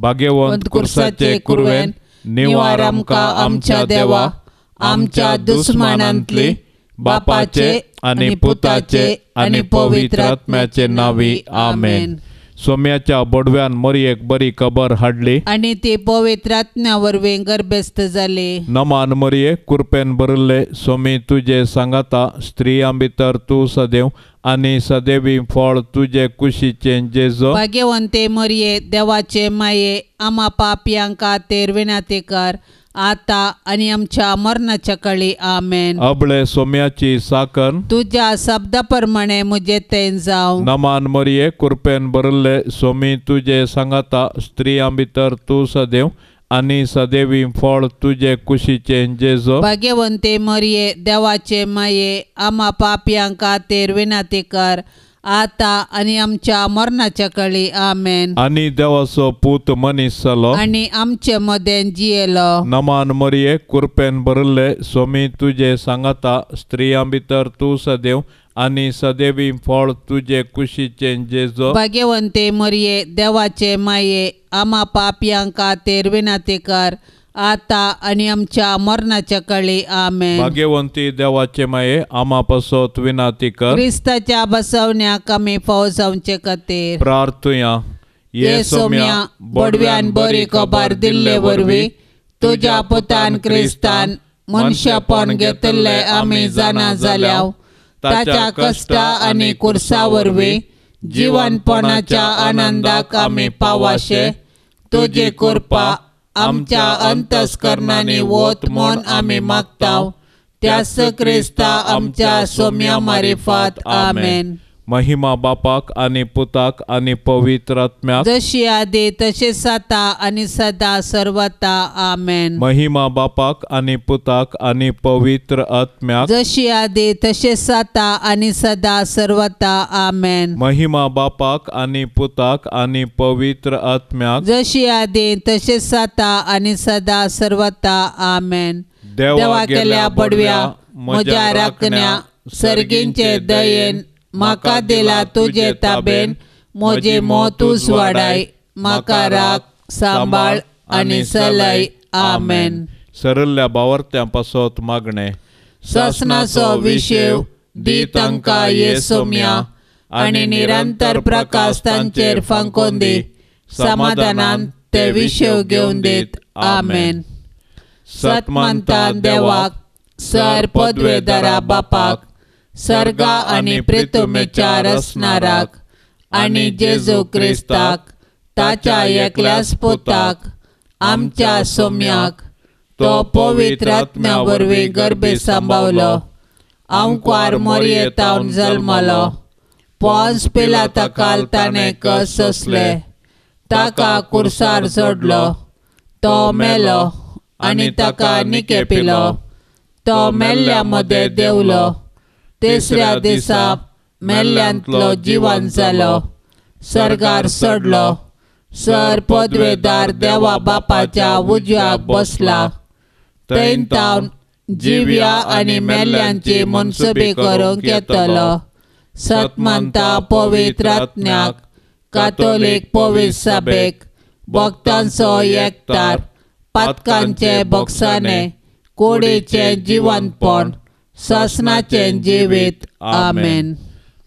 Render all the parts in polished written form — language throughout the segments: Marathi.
भाग्यवंत कुर्साचे कुरवेन निवार आमकां आमच्या देवा, आमच्या दुस्मानांतली बापाचे आनी पुताचे आनी पवित्र आत्म्याचे नावी आमेन. सोम्याच्या बोडव्यान मरियेक बरी खबर हाडली आनी ती पवित्र आत्म्या वरवीं गर्भस्थ जाली. नमान मरिये, कृपेन भरिल्ले सोमी, तुजे सांगाता स्त्रियां भितर तूं सदैव आनी सदैवी फळ तुजे कुशीचे जेजो. भाग्यवंते मरिये, देवाचे माये, आम्हा पापयांक खातीर विनंती कर, आता आनी आमच्या मरणाच्या काळी आमेन. अबळे सोम्याची साकन तुझ्या शब्दा प्रमाणे मुझे तें जावं. नमान मरिये, कृपेन भरिल्ले सोमी, तुजे सांगाता स्त्रियां भितर तूं सदैव आनी सदैवी फळ तुजे कुशीचे जेजो. भाग्यवंते मरिये, देवाचे माये, आम्हा पापयांक खातीर विनंती कर, आता आनी आमच्या मरणाच्या काळी आमेन. आनी देवाचो पूत मनीस जालो आनी आमचे मदें जियेलो. नमान मरिये, कृपेन भरिल्ले सोमी, तुजे सांगाता स्त्रियां भितर तूं सदैव आनी सदैवी फळ तुजे कुशीचे जेजो. भाग्यवंते मरिये, देवाचे माये, आम्हा पापयांक खातीर विनंती कर, आता आनी आमच्या मरणाच्या काळी आमेन. भाग्यवंती देवाचे माये, आम्हा पासत विनंती कर. क्रिस्ताच्या बसवण्याक आमी फावो जावचे खातीर प्रार्थुया. ये सोम्या, बोडव्यान बरी खबर दिल्ले वरवीं तुज्या पुतान क्रिस्तान मनशापण घेतले आमी जाणा जाल्याव, ताच्या कश्टा आनी कुर्सा वरवीं जीवनपणाच्या आनंदाक आमी पावाशे. तुजी कृपा आमच्या अंतस्करणांनी वोत म्हूण आमी मागताव. त्यास क्रिस्ता आमच्या सोम्या मारिफात आमेन. महिमा बापाक आनी पुताक आनी पवित्र आत्म्याक, जशी आदी तशेंच आता आनी सदा सर्वता आमेन. महिमा बापाक आनी पुताक आनी पवित्र आत्म्याक, जशी आदी तशेंच आता आनी सदा सर्वता आमेन. महिमा बापाक आनी पुताक आनी पवित्र आत्म्याक, जशी आदी तशेंच आता आनी सदा सर्वता आमेन. देवा केल्या पडव्या म्हज्या राखण्या, सर्गींचे दयेन म्हाका दिला तुजे ताबेन. म्हजे मों तूच वाडाय, म्हाका राख, सांबाळ आनी चलय आमेन. सरल्ल्या बावर्त्यां पासत मागणे. ससनाचो विशेव दी तांकां ये सोम्या, आनी निरंतर प्रकाश तांचेर फांकून दी. समाधानान ते विशेव घेवन दीत आमेन. सतमंता देवाक, सर पदवेदारा बापाक, सर्गा आनी पृथ्वीच्या रचणाराक, आनी जेजू क्रिस्ताक, ताच्या एकल्याच पुताक, आमच्या सोम्याक, तो पवित्र आत्म्या वरवीं गर्भे सांबावलो, अंकुर मरियेंतावन जल्मलो, पोंस पिलाताकाल ताणें कस सोंसले, ताका कुर्सार चडलो, तो मेलो आनी ताका निके पिलो, तो मेल्ल्या मदें देंवलो, तिसऱ्या दिसा मेल्ल्यांतलो जिवंत जालो, सर्गार चडलो, सर पदवेदार देवा बापाच्या उजव्याक बसला. थंय तावन जिव्या आनी मेल्ल्यांची मनसुबी करूंक येतलो. सतमंता पवित्र आत्म्याक, कातोलीक पवित्र सभेक, भक्तांचो एकठार, पातकांचे भोगसाणे, कोडीचे जिवंतपण, ससनाचे जिवीत आमेन.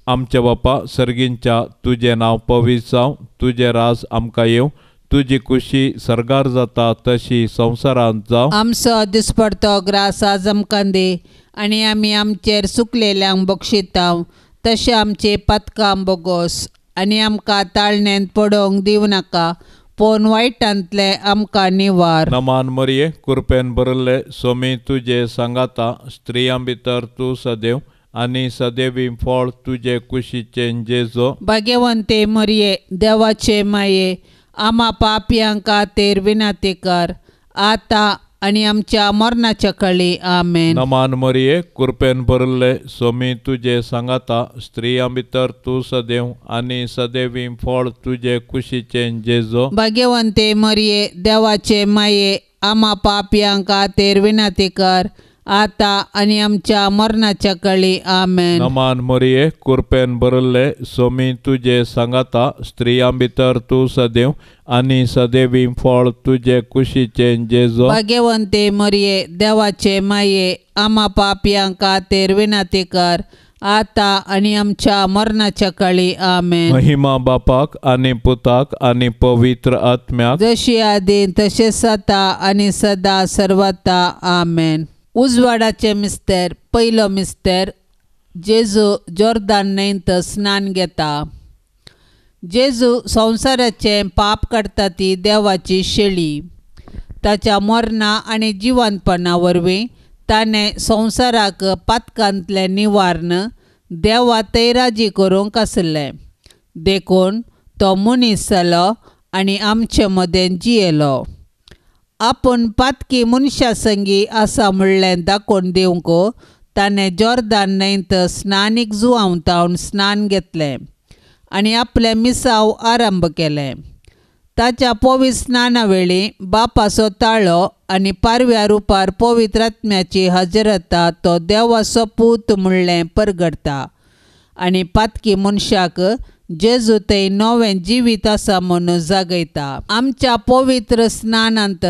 आमचे बापा सर्गींच्या, तुझे नाव पवित्र जावं, तुझे राज आमकां येवं, तुजी खुशी सर्गार जाता तशी संवसारांत जावं. आमचो दिसपडतो ग्रास आज आमकां दी, आनी आमी आमचेर चुकलेल्यांक बक्षितांव, तशें आमची पातकां बोगोस, आनी आमकां ताळणेंत पडोवंक दिवं नाका, पूण वायटांतले आमकां निवार. नमान मरिये, कृपेन भरिल्ले सोमी, तुजे सांगाता स्त्रियां भितर तूं सदैव आनी सदैवी फळ तुजे कुशीचे जेजो. भाग्यवंते मरिये, देवाचे माये, आम्हा पापयांक खातीर विनंती कर, आता आनी आमच्या मरणाच्या काळी आमेन. नमान मरिये, कृपेन भरिल्ले सोमी, तुजे सांगाता स्त्रियां भितर तूं सदैव आनी सदैवी फळ तुजे कुशीचे जेजो. भाग्यवंते मरिये, देवाचे माये, आम्हा पापयांक खातीर विनंती कर, आता आणि आमच्या मरणाच्या काळी आमेन. नमान मरिये कृपेन भरले सोमी तुझे सांगाता स्त्रियां भितर तू सदैव आणि सदैवी फळ तुझे कुशीचे जेजो. भाग्यवंते मरिये देवाचे माये आम्हा पापियांक खातीर विनंती कर आता आणि आमच्या मरणाच्या काळी आमेन. महिमा बापाक आणि पुताक आणि पवित्र आत्म्याक जशी आदी तसेच आता आणि सदा सर्वता आमेन. उजवाडाचे मिस्तेर पयलो मिस्तेर जेजू जॉर्दान न्हंयेंत स्नान घेता. जेजू संवसाराचे पाप काडटा ती देवाची शेळी. ताच्या मरणा आणि जिवंतपणा वरवीं ताणें संवसाराक पातकांतलें निवारण देवा तैराजी करूंक आसलें. देखून तो मनीस जालो आनी आमचे मदें जियेलो. आपूण पातकी मनशा संगी आसा म्हणलें दाखोवन दिवंक ताणें जॉर्दान न्हंयेंत स्नानीक जुवांवतावन स्नान घेतलें आनी आपलें मिसाव आरंभ केलें. ताच्या पवित्र स्नाना वेळी बापाचो ताळो आनी पारव्या रुपार पवित्र आत्म्याची हजरता तो देवाचो पूत म्हणलें परगडता आनी पातकी मनशाक जेजू थंय नवें जिवीत आसा म्हूण जागयता. आमच्या पवित्र स्नानांत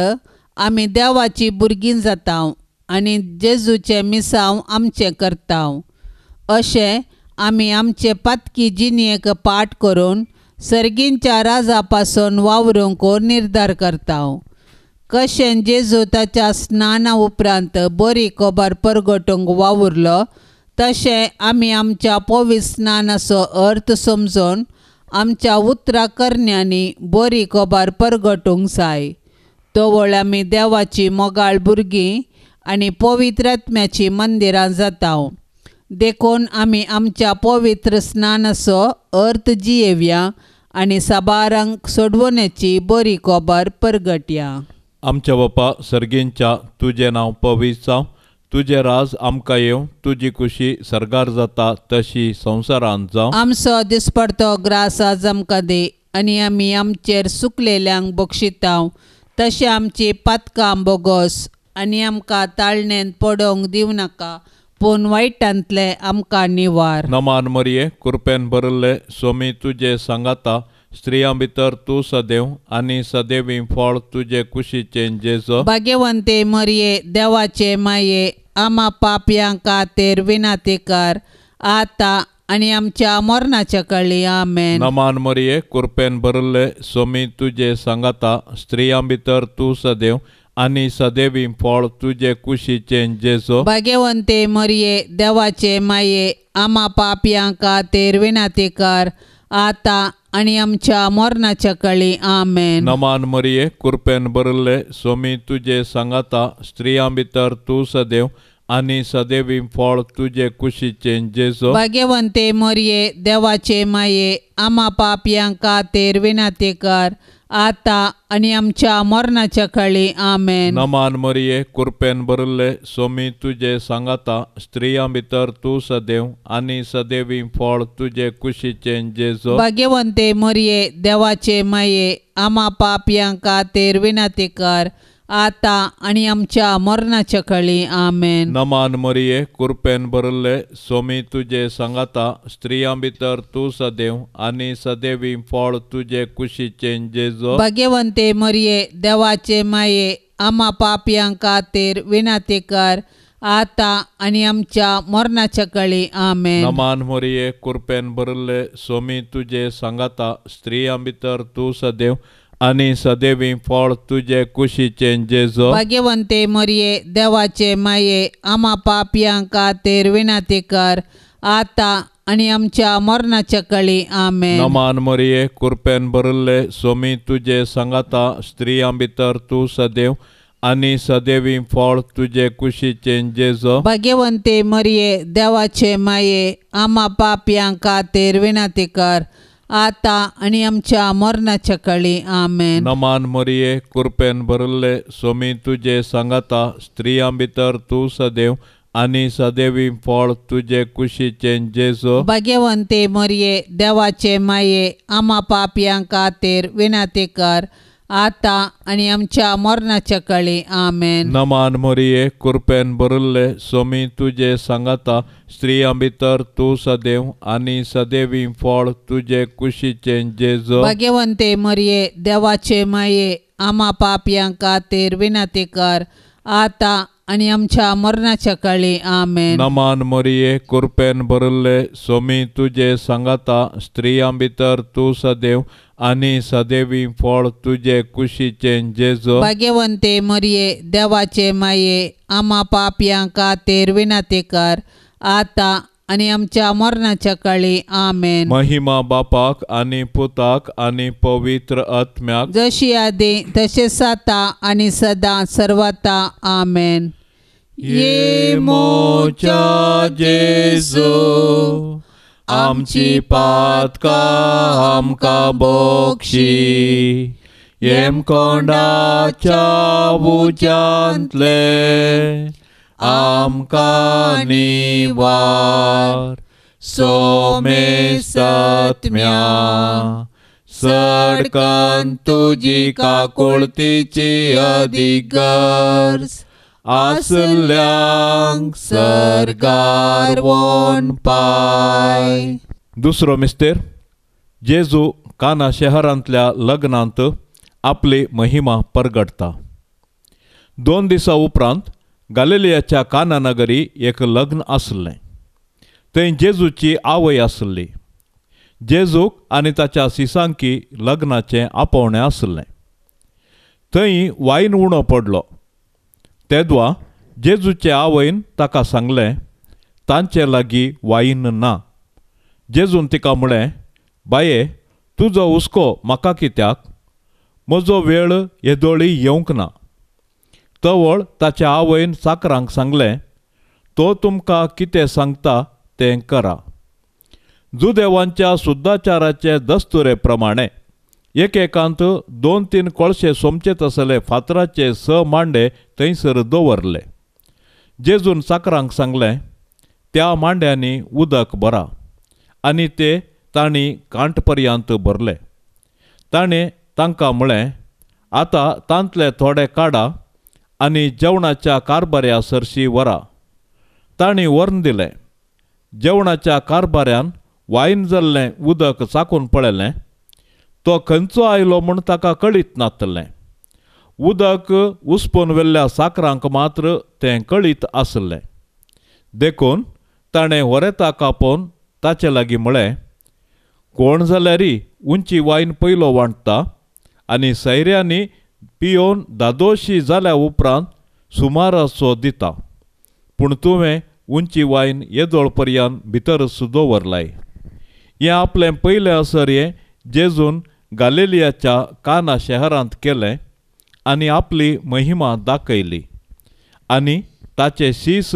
आमी देवाची भुरगीं जाता आनी जेजूचे मिसाव आमचें करता. अशें आमी आमचे पातकी जिणेक पाठ करून सर्गींच्या राजा पासून वावरूंक निर्धार करता. कशें जेजू ताच्या स्नाना उपरांत बरी खबर परगटूंक वावुरलो तशें आमी आमच्या पवित्र स्नानाचो अर्थ समजून आमच्या उतरां करण्यांनी बरी खबर परगटूंक जाय. तोवळ आमी देवाची मोगाळ भुरगीं आनी पवित्र आत्म्याची मंदिरां जाता. देखून आमी आमच्या पवित्र स्नानाचो अर्थ जियेवया आनी साबारांक सोडवण्याची बरी खबर परगटया. आमच्या बापा सर्गींच्या तुझे नांव पवित्र जावं. तुझे राज आमकां येवं. तुजी खुशी सरगार जाता तशी संवसारांत जावं. आमचो दिसपडतो ग्रास आज आमकां दे आनी आमी आमचेर चुकलेल्यांक बक्षितांव तशें आमची पातकां बोगोस आनी आमकां ताळणेंत पडोवंक दिवं नाका पूण वायटांतले आमकां निवार. नमान मरिये कृपेन भरले सोमी तुझे सांगाता स्त्रियां भितर तू सदैव आणि सदैवी फळ तुझे कुशीचे जेजो. भाग्यवंते मरिये देवाचे माये आम्हा पापयांक खातीर विनंती कर आता आणि आमच्या मरणाच्या काळी आमेन. नमान मरिये कृपेन भरले सोमी तुझे सांगाता स्त्रियां भितर तू सदैव आणि सदैवी फळ तुझे कुशीचे जेजो. भाग्यवंते मरिये देवाचे माये आम्हा पापयांक खातीर विनंती कर आता आणि आमच्या मरणाच्या काळी आमेन. नमान मरिये कृपेन भरले सोमी तुझे सांगाता स्त्रियां भितर तू सदैव आणि सदैवी फळ तुझे कुशीचे जेजो. भाग्यवंते मरिये देवाचे माये आम्हा पापयांक खातीर विनंती कर आता आणि आमच्या मरणाच्या काळी आमेन. नमान मरिये कृपेन भरले सोमी तुझे सांगाता स्त्रियां भितर तू सदैव आणि सदैवी फळ तुझे कुशीचे जेजो. भाग्यवंते मरिये देवाचे माये आम्हा पापयांक खातीर विनंती कर आता आणि आमच्या मरणाच्या काळी आमेन. नमान मरिये कृपेन भरले सोमी तुझे सांगाता स्त्रियां भितर तू सदैव आणि सदैवी फळ तुझे कुशीचे जेजो. भाग्यवंते मरिये देवाचे माये आम्हा पापयांक खातीर विनंती कर आता आणि आमच्या मरणाच्या काळी आमेन. नमान मरिये कृपेन भरले सोमी तुझे सांगाता स्त्रियां भितर तू सदैव आणि सदैवी फळ तुझे कुशीचे जेजो. भाग्यवंते मरिये देवाचे माये आम्हा पापयांक खातीर विनंती कर आता आणि आमच्या मरणाच्या काळी आमेन. नमान मरिये कृपेन भरले सोमी तुझे सांगाता स्त्रियां भितर तू सदैव आणि सदैवी फळ तुझे कुशीचे जेजो. भाग्यवंते मरिये देवाचे माये आम्हा पापयांक खातीर विनंती कर आता आणि आमच्या मरणाच्या काळी आमेन. नमान मरिये कृपेन भरले सोमी तुझे सांगाता स्त्रियां भितर तू सदैव आणि सदैवी फळ तुझे कुशीचे जेजो. भाग्यवंते मरिये देवाचे माये आम्हा पापयांक खातीर विनंती कर आता आणि आमच्या मरणाच्या काळी आमेन. नमान मोरये कृपेन भरिल्ले स्वामी तुझे सांगाता स्त्रियां भितर तूं सदैव आनी सदैवी फळ तुझे कुशीचे जेजो. भाग्यवंते मरिये देवाचे माये आम्हा पापयांक खातीर विनंती कर आता आणि आमच्या मरणाच्या काळी आमेन. नमान मोरये कृपेन भरिल्ले स्वामी तुझे सांगाता स्त्रियां भितर तूं सदैव आनी सदैवी फळ तुझे कुशीचे जेजो. भाग्यवंते मरिये देवाचे माये आम्हा पापयांक खातीर विनंती कर आता आणि आमच्या मरणाच्या काळी आमेन. महिमा बापाक आनी पुताक आनी पवित्र आत्म्याक जशी आदी तशेंच आता आणि सदां सर्वता आमेन. ये मोच्या जेजो आमची पातकां आमकां बक्षी येम कोंडाच्या उज्यांतले आमकां निवार सोमे सत्म्या सडकन तुजी काकुळतीची अधिगर्ज आसल्यांक सरकार वोन पाय. दुसरो मिस्तेर जेजू काना शहरांतल्या लग्नांत आपली महिमा परगटता. 2 दिसां उपरांत गालिलियाच्या काना नगरी एक लग्न आसलें. थंय जेजूची आवय आसली. जेजूक आनी ताच्या सिसांकी लग्नाचें आपोवणें आसलें. थंय वायन उणो पडलो. तेदवा जेजूचे आवयन ताका सांगलें तांचे लागीं वायन ना. जेजून तिका म्हळें बाये तुजो हुस्को म्हाका कित्याक? म्हजो वेळ येदोळी येवंक ना. तवळ ताच्या आवयन चाकरांक सांगलें तो तुमकां कितें सांगता तें करा. जुदेवांच्या शुद्धाचाराचे दस्तुरे प्रमाणे एकेकांत 2-3 कळशे सोमचे तसले फातराचे 6 मांडे थंयसर दवरले. जेजून चाकरांक सांगलें त्या मांड्यांनी उदक भरा आनी ते तांणी कांटपर्यंत भरले. ताणें तांकां म्हळें आतां तांतले थोडे काडा आनी जेवणाच्या कारबाऱ्या सरशी व्हरा. तांणी व्हरून दिलें. जेवणाच्या कारबाऱ्यान वायन जाल्लें उदक चाकून पळयलें. तो खंयचो आयलो म्हूण ताका कळीत नासलें. उदक उसपून वेल्ल्या साकरांक मात्र तें कळीत आसलें. देखून ताणें वरेताक आपोवन ताचे लागीं म्हळें कोण जाल्यार उंची वायन पयलो वांटता आनी सैऱ्यांनी पियोवन दादोशी जाल्या उपरांत सुमाराचो दिता. पूण तुवें उंची वायन येदोळ पर्यंत भितरच दवरलाय. हें आपलें पयलें असर्ये जेजून गालिलियाच्या काना शहरांत केलें आनी आपली महिमा दाखयली आनी ताचे शीस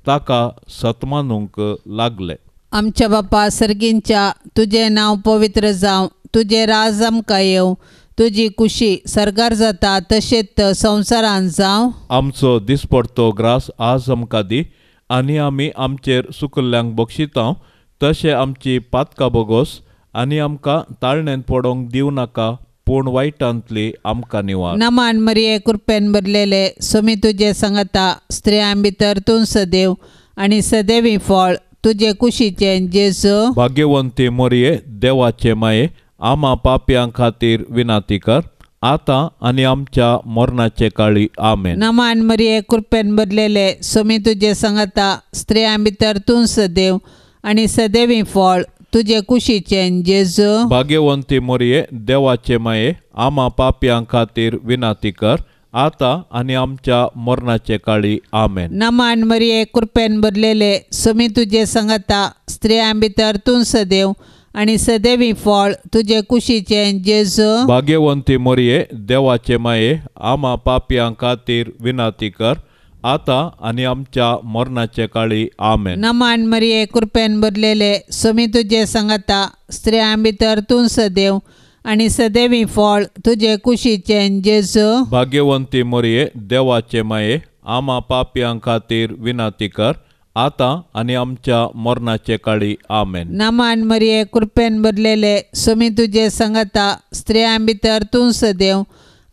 ताका सतमानूंक लागले. आमच्या बापा सर्गींच्या तुझें नांव पवित्र जावं. तुझें राज आमकां येवं. तुजी कुशी सरगार जाता तशेंच संवसारांत जावं. आमचो दिसपडतो ग्रास आज आमकां दी आनी आमी आमचेर सुकल्ल्यांक बक्षितांव तशें आमची पातकां बोगोस आनी आमकां ताळणेंत पडोवंक दिवं नाका पूण वायटांतली आमकां निवार. नमान मरिये कृपेन भरलेले सोमी तुजे सांगता स्त्रियां भितर तूं सदैव आनी सदैवी फळ तुजे कुशीचे जेजू. भाग्यवंती मोरये देवाचे माये आम्हा पापयां खातीर विनंती कर आतां आनी आमच्या मरणाचे काळी आमेन. नमान मरिये कृपेन भरलेले सोमी तुजे सांगता स्त्रियां भितर तूं सदैव आनी सदैवी फळ तुजे कुशीचे जेजू. भाग्यवंती मोरये देवाचे माये आम्हा पापयां खातीर विनंती कर आतां आनी आमच्या मरणाचे काळी आमेन. नमान मरिये कृपेन भरलेले सोमी तुजे सांगता स्त्रियां भितर तूं सदैव आनी सदैवी फळ तुजे कुशीचे जेजू. भाग्यवंती मोरये देवाचे माये आम्हा पापयां खातीर विनंती कर आतां आनी आमच्या मरणाचे काळी आमेन. नमान मरिये कृपेन भरलेले सोमी तुजे सांगता स्त्रियां भितर तूं सदैव आनी सदैवी फळ तुजे कुशीचे जेजू. भाग्यवंती मोरये देवाचे माये आम्हा पापयां खातीर विनंती कर आतां आनी आमच्या मरणाचे काळी आमेन. नमान मरिये कृपेन भरलेले सोमी तुजे सांगता स्त्रियां भितर तूं सदैव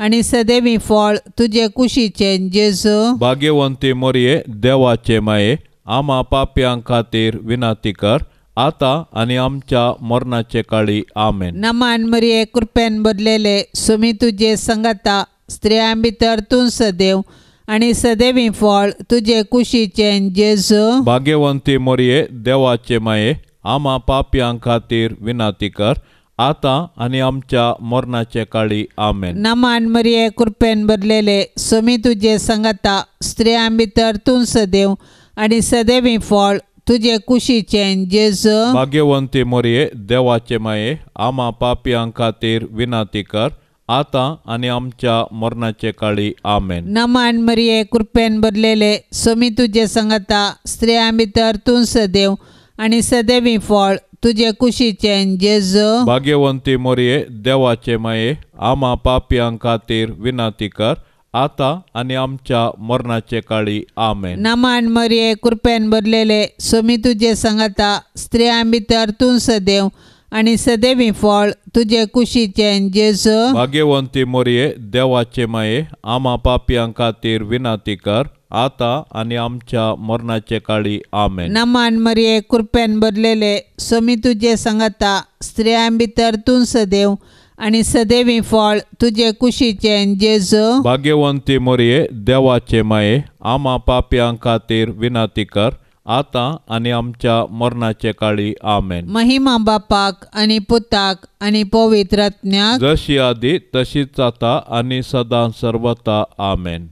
आणि सदैवी फळ तुझे कुशीचे जेजू. भाग्यवंती मोरये देवाचे माये, आम्हा पाप्यांक खातीर विनाती कर, आता आणि आमच्या मरणाचे काळी. आमेन. नमान मरिये कृपेन भरलेले, सुमी तुझे संगता, स्त्रियां भितर तूं सदैव आणि सदैवी फळ तुझे कुशीचे जेजू. भाग्यवंती मोरये देवाचे माये, आम्हा पाप्यांक खातीर विनाती कर, आता आणि आमच्या मरणाचे काळी. आमेन. नमान मरिये कृपेन भरलेले, सुमी तुझे संगता, स्त्रियां भितर तूं सदैव आणि सदैवी फळ तुझे कुशीचे जेजू. भाग्यवंती मोरये देवाचे माये, आम्हा पाप्यांक खातीर विनाती कर, आता आणि आमच्या मरणाचे काळी. आमेन. नमान मरिये कृपेन भरलेले, सुमी तुझे संगता, स्त्रियां भितर तूं सदैव आणि सदैवी फळ तुझे कुशीचे जेजू. भाग्यवंती मोरये देवाचे माये, आम्हा पाप्यांक खातीर विनाती कर, आता आणि आमच्या मरणाचे काळी. आमेन. नमान मरिये कृपेन भरलेले, सुमी तुझे संगता, स्त्रियां भितर तूं सदैव आणि सदैवी फळ तुझे कुशीचे जेजू. भाग्यवंती मोरये देवाचे माये, आम्हा पाप्यांक खातीर विनाती कर, आता आणि आमच्या मरणाचे काळी. आमेन. नमान मरिये कृपेन भरलेले, सुमी तुझे संगता, स्त्रियां भितर तूं सदैव आणि सदैवी फळ तुझे कुशीचे जेजू. भाग्यवंती मोरये देवाचे माये, आम्हा पाप्यांक खातीर विनाती कर, आता आणि आमच्या मरणाचे काळी. आमेन. महिमा बापाक आणि पुताक आणि पवित्रात्म्याक, जशी आधी तशीच आता आणि सदां सर्वता. आमेन.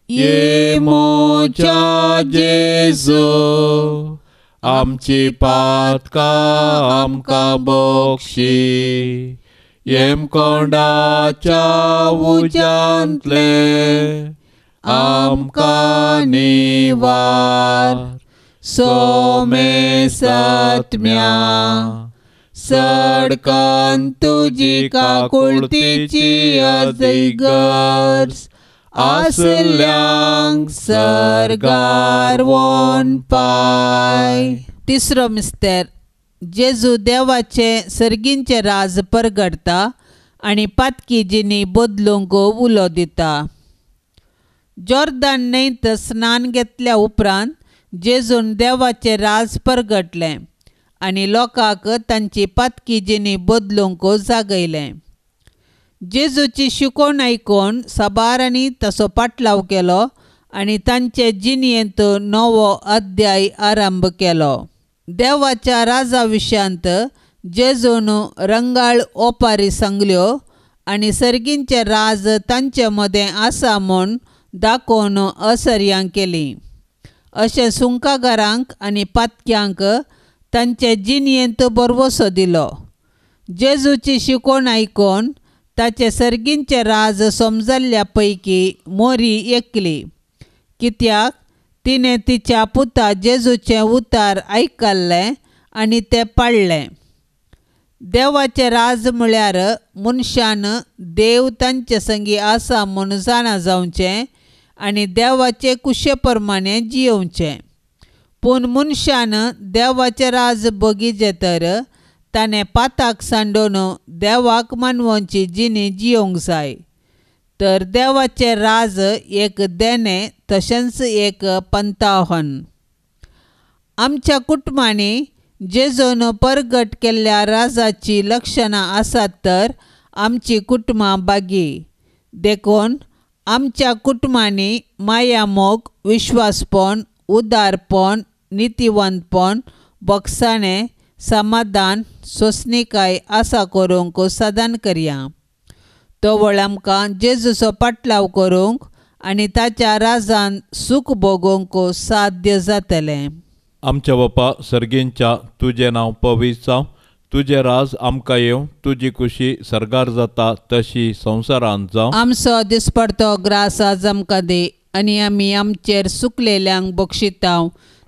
ये मोच्या जेजू, आमची पातकां आमकां बक्षी, येम कोंडाच्या उज्यांतले आमकां निवार. सोमे सत्म्या सडकान तुजी काकुळतीची अजैगर्स, आसल्यांक सरगार वोन पाय. तिसरो मिस्तेर, जेजू देवाचे सर्गींचे राज परगडता आणि पातकी जिनी बदलूंक उलो दिता. जॉर्दान न्हंयत स्नान घेतल्या उपरांत जेजून देवाचे राज परगटलें आणि लोकांक तांची पातकी जिनी बदलूंक जागयलें. जेजूची शिकोवण आयकून साबारांनी ताचो पाटलाव केलो आणि तांचे जिणयेंत नवो अध्याय आरंभ केलो. देवाच्या राजा विशयांत जेजून रंगाळ ओपारी सांगल्यो आणि सर्गींचे राज तांचे मदें आसा म्हूण दाखोवन असर्यां केली. अशें सुंकागारांक आनी पातक्यांक तांचे जिणयेंत बरवसो दिलो. जेजूची शिकोवण आयकून ताचे सर्गींचे राज समजल्ल्या पैकी मोरी एकली, कित्याक तिणें तिच्या पुता जेजूचें उतार आयकल्लें आनी तें पाळ्ळें. देवाचें राज म्हळ्यार मनशान देव तांचे संगी आसा म्हूण जाणा जावचें आनी देवाचे कुशे प्रमाणें जियोवचें. पूण मनशान देवाचें राज बगीचें तर ताणें पाताक सांडून देवाक मानवची जिणी जियोंक जाय. तर देवाचें राज एक देणें तशेंच एक पंताहन. आमच्या कुटुंबांनी जेजून परगट केल्ल्या राजाची लक्षणां आसात तर आमची कुटुंबां बागी. देखून आमच्या कुटुंबांनी माया मोग, विश्वासपण, उदारपण, नितीवंतपण, बोगसाणें, समाधान, सोंसणीकाय आसा करूंक सदान करया. तोवळ आमकां जेजूचो पाटलाव करूंक आनी ताच्या राजान सूख भोगूंक साध्य जातलें. आमच्या बापा सर्गींच्या, तुजें नांव पवित्र जावं, तुजें राज आमकां येवं, तुजी खुशी सरगार जाता तशी संवसारांत जावं. आमचो दिसपडतो ग्रास आज आमकां दे आनी आमी आमचेर सुकलेल्यांक बक्षितांव,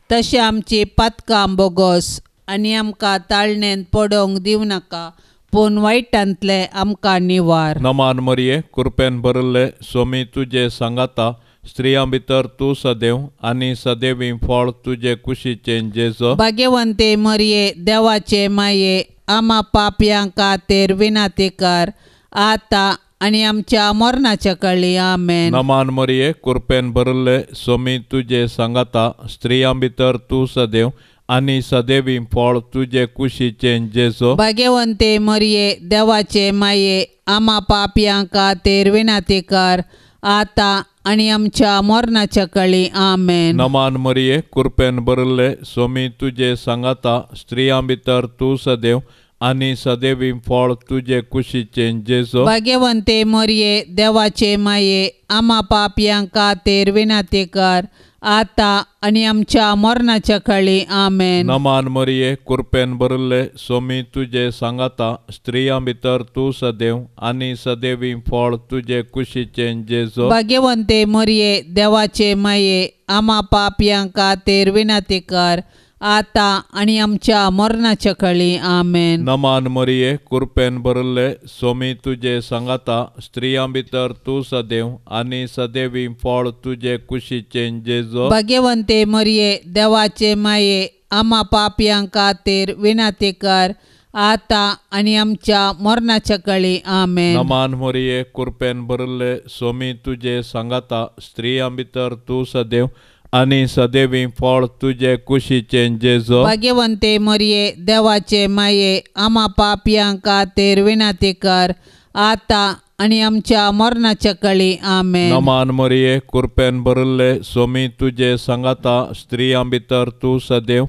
तशें आमची पातकां बोगोस आनी आमकां ताळणेंत पडोवंक दिवं नाका, पूण वायटांतले आमकां निवार. नमान मरिये कृपेन भरले, स्वामी तुजे सांगाता, स्त्रियां भितर तूं सदैव आनी सदैवी फळ तुजे कुशीचें जेजू. भाग्यवंते मरिये देवाचे माये, आम्हा पापयां खातीर विनाती कर, आतां आणि आमच्या मरणाच्या काळी आमेन. नमान मरिये कृपेन भरले स्वामी तुझे सांगाता स्त्रियां भितर तू सदैव आणि सदैवी फळ तुझे कुशीचे जेजो. भाग्यवंते मरिये देवाचे माये आम्हा पापयांका खातीर विनंती कर आता आणि आमच्या मरणाच्या काळी आमेन. नमान मरिये कृपेन भरले स्वामी तुझे सांगाता स्त्रियां भितर तू सदैव आणि सदैवी फळ तुझे कुशीचे जेजो. भाग्यवंते मरिये देवाचे माये आम्हा पापयांका खातीर विनंती कर आता आणि आमच्या मरणाच्या काळी आमेन. नमान मरिये कृपेन भरले स्वामी तुझे सांगाता स्त्रियां भितर तू सदैव आणि सदैवी फळ तुझे कुशीचे जेजो. भाग्यवंते मरिये देवाचे माये आम्हा पापयांका खातीर विनंती कर आता आणि आमच्या मरणाच्या काळी आमेन. नमान मरिये कृपेन भरले स्वामी तुझे सांगाता स्त्रियां भितर तू सदैव आणि सदैवी फळ तुझे कुशीचे जेजो. भाग्यवंते मरिये देवाचे माये आम्हा पापयांका खातीर विनंती कर आता आणि आमच्या मरणाच्या काळी आमेन. नमान मरिये कृपेन भरले स्वामी तुझे सांगाता स्त्रियां भितर तू सदैव आणि सदैवी फळ तुझे कुशीचे जेजो. भाग्यवंते मरिये देवाचे माये आम्हा पापयांका खातीर विनंती कर आता आणि आमच्या मरणाच्या काळी आमेन. नमान मरिये कृपेन भरले स्वामी तुझे सांगाता स्त्रियां भितर तू सदैव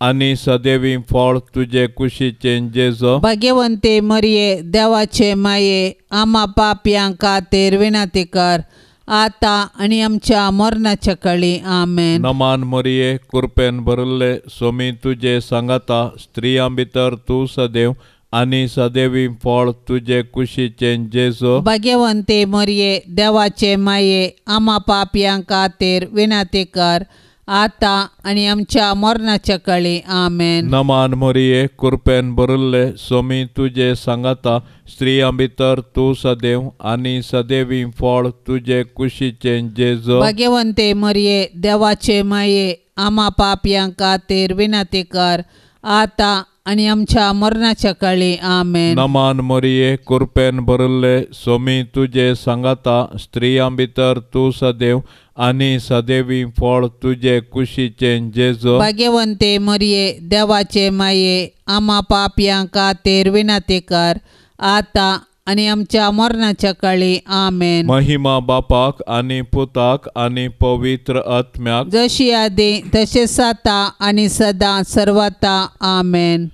आणि सदैवी फळ तुझे कुशीचे जेजो. भाग्यवंते मरिये देवाचे माये आम्हा पापयांका खातीर विनंती कर आता आणि आमच्या मरणाच्या काळी आमेन. नमान मरिये कृपेन भरले स्वामी तुझे सांगाता स्त्रियां भितर तू सदैव आणि सदैवी फळ तुझे कुशीचे जेजो. भाग्यवंते मरिये देवाचे माये आम्हा पापयांका खातीर विनंती कर आता आणि आमच्या मरणाच्या काळी आमेन. नमान मरिये कृपेन भरले स्वामी तुझे सांगाता स्त्रियां भितर तू सदैव आणि सदैवी फळ तुझे कुशीचे जेजो. भाग्यवंते मरिये देवाचे माये आम्हा पापयांका खातीर विनंती कर आता आणि आमच्या मरणाच्या काळी आमेन. नमान मरिये कृपेन भरले स्वामी तुझे सांगाता स्त्रियां भितर तू सदैव आणि सदैवी फळ तुझे कुशीचे जेजो. भाग्यवंते मरिये देवाचे माये आम्हा पापयांका खातीर विनंती कर आता आणि आमच्या मरणाच्या काळी आमेन. महिमा बापाक आणि पुताक आणि पवित्र आत्म्याक जशी आधी तसेच आता आणि सदा सर्वता आमेन.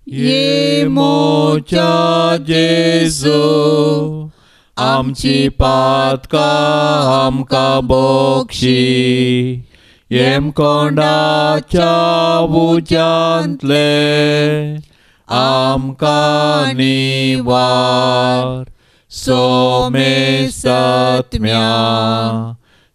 ये मोच्या जेजो आमची पातका आमका बोक्षी येम कोंडाच्या उच्यांतले आमका निवार सोमे सत्म्या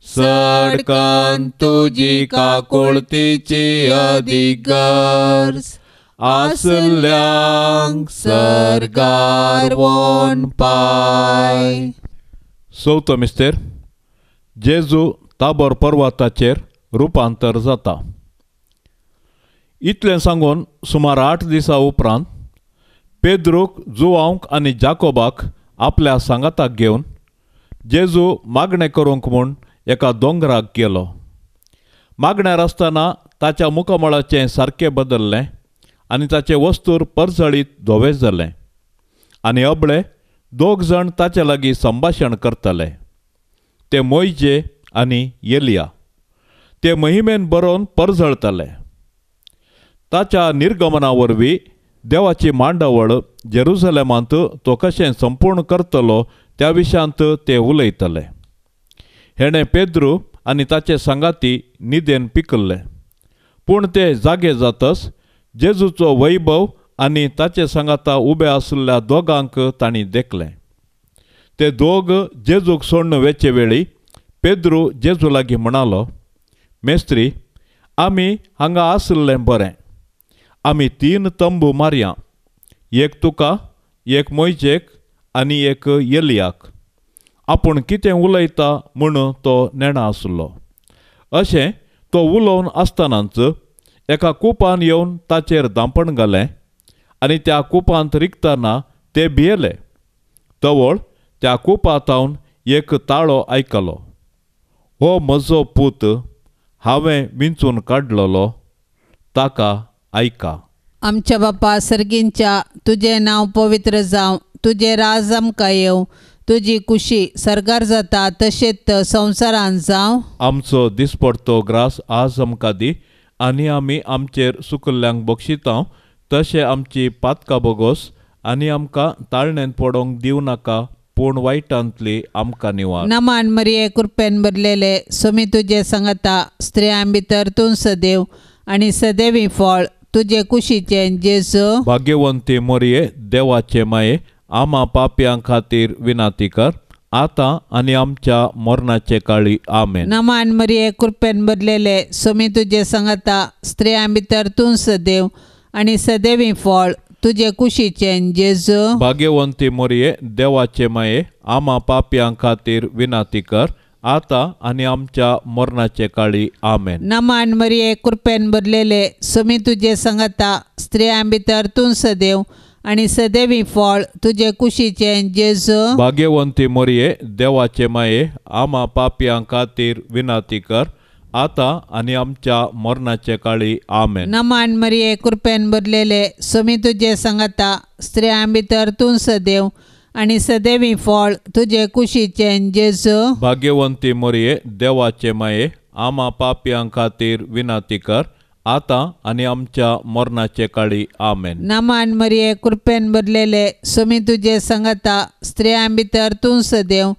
सडकन तुजी काकुळतीची अधिगर्ज आसल्यांक सरकार वोन पाय. चवथो मिस्तेर जेजू ताबोर पर्वताचेर रुपांतर जाता. इतलें सांगून सुमार 8 दिसां उपरांत पेद्रूक जुवांक आनी जाकोबाक आपल्या सांगाताक घेवन जेजू मागणें करूंक म्हूण एका दोंगराक गेलो. मागण्यार आसतना ताच्या मुखामळाचें सारकें बदल्लें आनी ताचे वस्तूर परसळीत धोवें जालें आनी अबळे 2 जण ताचे लागीं संभाशण करताले. ते मोइजे आनी एलिया. ते महिमेन बरोवन परजळताले. ताच्या निर्गमना वरवीं देवाची मांडावळ जेरुसलेमांत तो कशें संपूर्ण करतलो त्या विशयांत ते उलयताले. हेणें पेद्रू आनी ताचे सांगाती न्हिदेन पिकल्ले. पूण ते जागे जातच जेजूचो वैभव आनी ताचे सांगाता उबे आशिल्ल्या दोगांक तांणी देखलें. ते दोग जेजूक सोडून वेचे वेळी पेद्रू जेजू लागीं म्हणालो, मेस्त्री, आमी हांगा आसलें बरें. आमी 3 तंबू मारया, एक तुका, एक मोइजेक आनी एक एलियाक. आपूण कितें उलयता म्हूण तो नेणा आसलो. अशें तो उलोवन आसतनाच एका कुपान येवन ताचेर धांपण घालें आनी त्या कुपांत रिगतना ते भियेले. तवळ त्या कुपांतावन एक ताळो आयकलो. हो म्हजो पूत, हांवें विंचून काडलेलो, ताका आयका. आमच्या बापा सर्गींच्या, तुझें नांव पवित्र जावं, तुझें राज आमकां येवं, तुजी कुशी सरकार जाता तशेंच संवसारांत जावं. आमचो दिसपडतो ग्रास आज आमकां दी, आनी आमी आमचेर सुकल्ल्यांक बक्षितांव तशें आमची पातकां बोगोस, आनी आमकां ताळण्यांत पडोंक दिवं नाका, पूण वायटांतली आमकां निवार. नमान मरिये, कृपेन भरलेले, सोमी तुजे सांगता, स्त्रियां भितर तूं सदैव, आनी सदैवी फळ तुजे कुशीचें जेजू. भाग्यवंती मोरये, देवाचे माये, आम्हा पाप्यां खातीर विनाती कर, आतां आनी आमच्या मरणाचे काळी. आमेन. नमान मरिये, कृपेन भरलेले, सोमी तुजे सांगता, स्त्रियां भितर तूं सदैव, आनी सदैवी फळ तुजे कुशीचें जेजू. भाग्यवंती मोरये, देवाचे माये, आम्हा पाप्यां खातीर विनाती कर, आतां आनी आमच्या मरणाचे काळी. आमेन. नमान मरिये, कृपेन भरलेले, सोमी तुजे सांगता, स्त्रियां भितर तूं सदैव, आनी सदैवी फळ तुजे कुशीचें जेजू. भाग्यवंती मोरये, देवाचे माये, आम्हा पाप्यां खातीर विनाती कर, आतां आनी आमच्या मरणाचे काळी. आमेन. नमान मरिये, कृपेन भरलेले, सोमी तुजे सांगता, स्त्रियां भितर तूं सदैव, आनी सदैवी फळ तुजे कुशीचें जेजू. भाग्यवंती मोरये, देवाचे माये, आम्हा पाप्यां खातीर विनाती कर, आतां आनी आमच्या मरणाचे काळी. आमेन. नमान मरिये, कृपेन भरलेले, सोमी तुजे सांगता, स्त्रियां भितर तूं सदैव,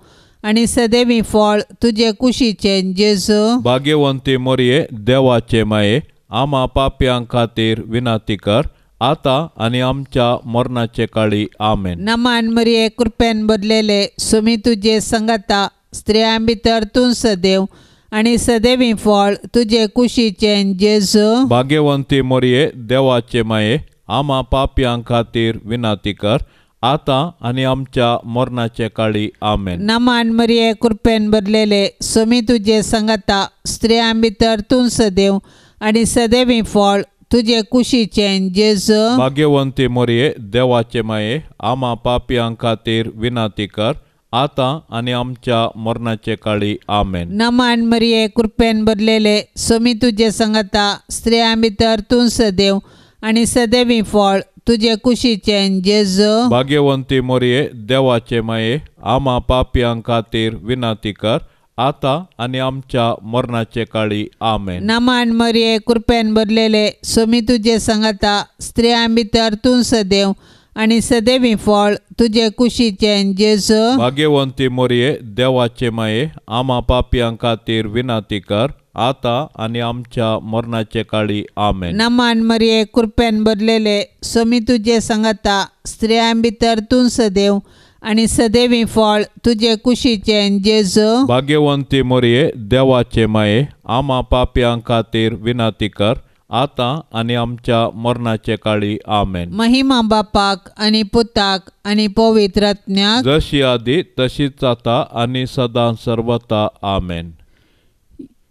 आनी सदैवी फळ तुजे कुशीचें जेजू. भाग्यवंती मोरये, देवाचे माये, आम्हा पाप्यां खातीर विनाती कर, आतां आनी आमच्या मरणाचे काळी. आमेन. नमान मरिये, कृपेन भरलेले, सोमी तुजे सांगता, स्त्रियां भितर तूं सदैव, आनी सदैवी फळ तुजे कुशीचें जेजू. भाग्यवंती मोरये, देवाचे माये, आम्हा पाप्यां खातीर विनाती कर, आतां आनी आमच्या मरणाचे काळी. आमेन. नमान मरिये, कृपेन भरलेले, सोमी तुजे सांगता, स्त्रियां भितर तूं सदैव, आनी सदैवी फळ तुजे कुशीचें जेजू. भाग्यवंती मोरये, देवाचे माये, आम्हा पाप्यां खातीर विनाती कर, आतां आनी आमच्या मरणाचे काळी. आमेन. नमान मरिये, कृपेन भरलेले, सोमी तुजे सांगता, स्त्रियां भितर तूं सदैव, आनी सदैवी फळ तुजे कुशीचें जेजू. भाग्यवंती मोरये, देवाचे माये, आम्हा पाप्यां खातीर विनाती कर, आतां आनी आमच्या मरणाचे काळी. आमेन. नमान मरिये, कृपेन भरलेले, सोमी तुजे सांगता, स्त्रियां भितर तूं सदैव, आनी सदैवी फळ तुजे कुशीचें जेजू. भाग्यवंती मोरये, देवाचे माये, आम्हा पाप्यां खातीर विनाती कर, आतां आनी आमच्या मरणाचे काळी. आमेन. नमान मरिये, कृपेन भरलेले, सोमी तुजे सांगता, स्त्रियां भितर तूं सदैव, आनी सदैवी फळ तुजे कुशीचें जेजू. भाग्यवंती मोरये, देवाचे माये, आम्हा पाप्यां खातीर विनाती कर, आतां आनी आमच्या मरणाचे काळी. आमेन. महिमा बापाक आनी पुताक आनी पवित्र आत्म्याक, जशी आदी तशीच आता आनी सदां सर्वता. आमेन.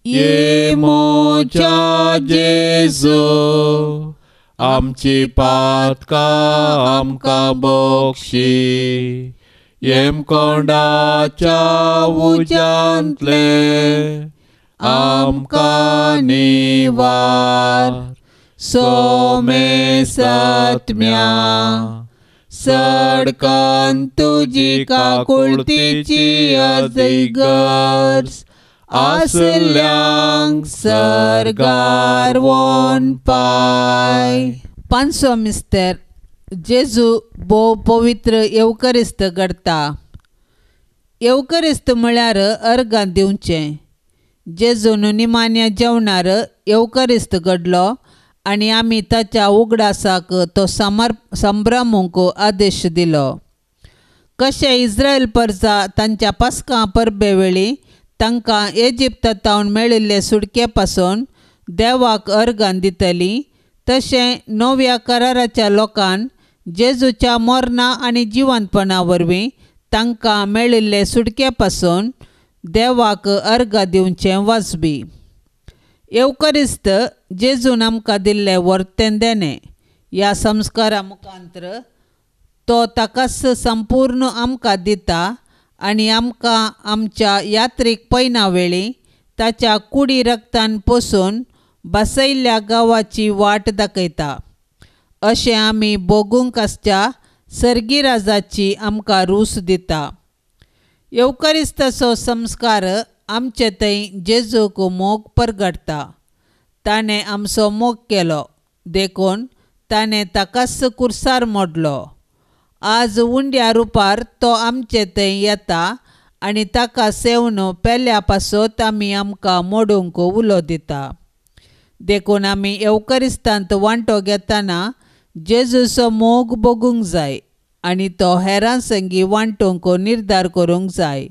ये मोच्या जेजू, आमची पातकां आमकां बक्षी, येम कोंडाच्या उज्यांतले आमकां निवार. सोमे सत्म्या सडकान तुजी काकुळतीची अजैगर्स, आसल्यांक सरगार वोन पाय. पांचवो मिस्तेर, जेजू भोव पवित्र येवकरिस्त घडटा. येवकरिस्त म्हळ्यार अर्गां दिवचें. जेजून निमाण्या जेवणार येवकरिस्त घडलो, आनी आमी ताच्या उगडासाक तो संभ्रमूंक आदेश दिलो. कशें इस्रायल प्रजा तांच्या पास्का परबे वेळी तांकां इजिप्तांत मेळिल्ले सुडके पासून देवाक अर्गां दितली, तशें नव्या कराराच्या लोकान जेजूच्या मरणा आनी जिवंतपणा वरवीं तांकां मेळिल्ले सुडके पासून देवाक अर्गां दिवचें वाजबी. येवकरिस्त जेजून आमकां दिल्लें वर्तें देणें. ह्या संस्कारा मुखांतर तो ताकाच संपूर्ण आमकां दिता, आनी आमकां आमच्या यात्रेक पैना वेळी ताच्या कुडी रक्तान पुसून बसयल्ल्या गांवाची वाट दाखयता अशें आमी बोगूंक आसच्या सर्गीराजाची आमकां रूस दिता. येवकारिस्ताचो संस्कार आमचे थंय जेजूक मोग परगडटा. ताणें आमचो मोग केलो देखून ताणें ताकाच कुर्सार मोडलो. आज उंड्या रुपार तो आमचे थंय येता आनी ताका सेवन पेल्या पासत आमी आमकां मोडूंक उलो दिता. देखून आमी येवकारिस्तांत वांटो घेतना जेजूचो मोग बगूंक जाय आनी तो हेरां संगी वांटूंक निर्धार करूंक जाय.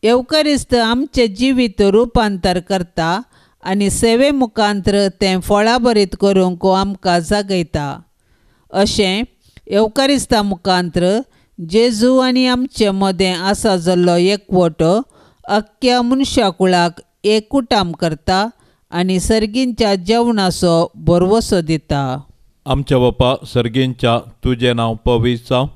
येवकारिस्त आमचें जिवीत रुपांतर करता आनी सेवे मुखांत्र तें फळां बरीत करूंक आमकां जागयता. अशें येवकारिस्ता मुखांत्र जेजू आनी आमचे मदें आसा जाल्लो एकवट अख्ख्या मनशा कुळाक एकूटाम करता आनी सर्गींच्या जेवणाचो भरवसो दिता. आमच्या बापा सर्गींच्या तुजें नांव पवित्र जावं.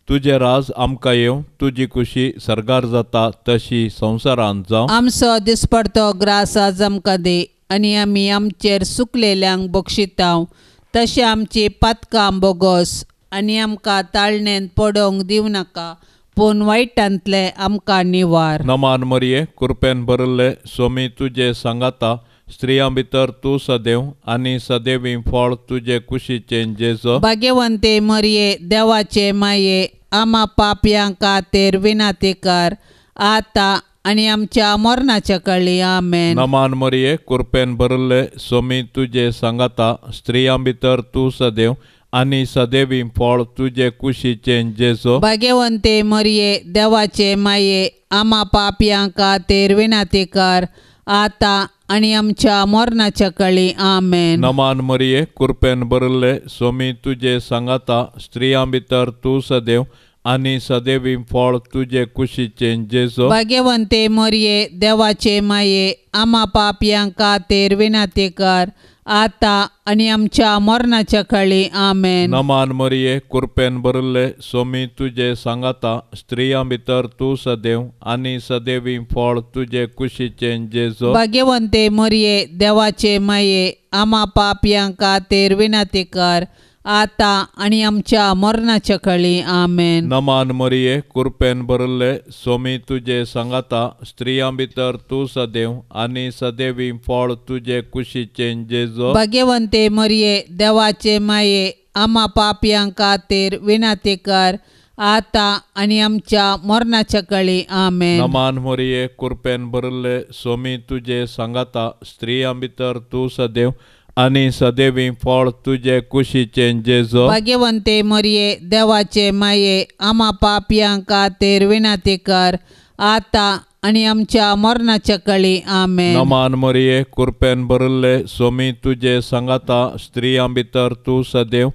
तुजें राज आमकां येवं. तुजी खुशी सर्गार जाता तशी संवसारांत जावं. आमचो दिसपडतो ग्रास आज आमकां दे आनी आमी आमचेर चुकलेल्यांक बक्षितांव तशें आमची पातकां बोगोस आनी आमकां ताळणेंत पडोवंक दिवं नाका पूण वायटांतले आमकां निवार. नमान मरिये कृपेन भरिल्ले स्वामी तुजे सांगाता स्त्रियां भितर तूं सदैव आनी सदैवी फळ तुजे कुशीचें जेजो. भाग्यवंते मरिये देवाचे माये आमा पापयां खातीर विनाती कर आतां आनी आमच्या मरणाच्या काळी आमेन. नमान मरिये कृपेन भरिल्ले स्वामी तुजे सांगाता स्त्रियां भितर तूं सदैव आनी सदैवी फळ तुजे कुशीचें जेजो. भाग्यवंते मरिये देवाचे माये आमा पापयां खातीर विनाती कर आतां आनी आमच्या मरणाच्या काळी आमेन. नमान मरिये कृपेन भरिल्ले स्वामी तुजे सांगाता स्त्रियां भितर तूं सदैव आनी सदैवी फळ तुजे कुशीचें जेजो. भाग्यवंते मरिये देवाचे माये आमा पापयां खातीर विनाती कर आतां आनी आमच्या मरणाच्या काळी आमेन. नमान मरिये कृपेन भरिल्ले स्वामी तुजे सांगाता स्त्रियां भितर तूं सदैव आनी सदैवी फळ तुजे कुशीचें जेजो. भाग्यवंते मरिये देवाचे माये आमा पापयां खातीर विनाती कर आतां आनी आमच्या मरणाच्या काळी आमेन. नमान मरिये कृपेन भरिल्ले स्वामी तुजे सांगाता स्त्रियां भितर तूं सदैव आनी सदैवी फळ तुजे कुशीचें जेजो. भाग्यवंते मरिये देवाचे माये आमा पापयां खातीर विनाती कर आतां आनी आमच्या मरणाच्या काळी आमेन. नमान मरिये कृपेन भरिल्ले स्वामी तुजे सांगाता स्त्रियां भितर तूं सदैव आनी सदैवी फळ तुजे कुशीचें जेजो. भाग्यवंते मरिये देवाचे माये आमा पापयां खातीर विनाती कर आतां आनी आमच्या मरणाच्या काळी आमेन. नमान मरिये कृपेन भरिल्ले स्वामी तुजे सांगाता स्त्रियां भितर तूं सदैव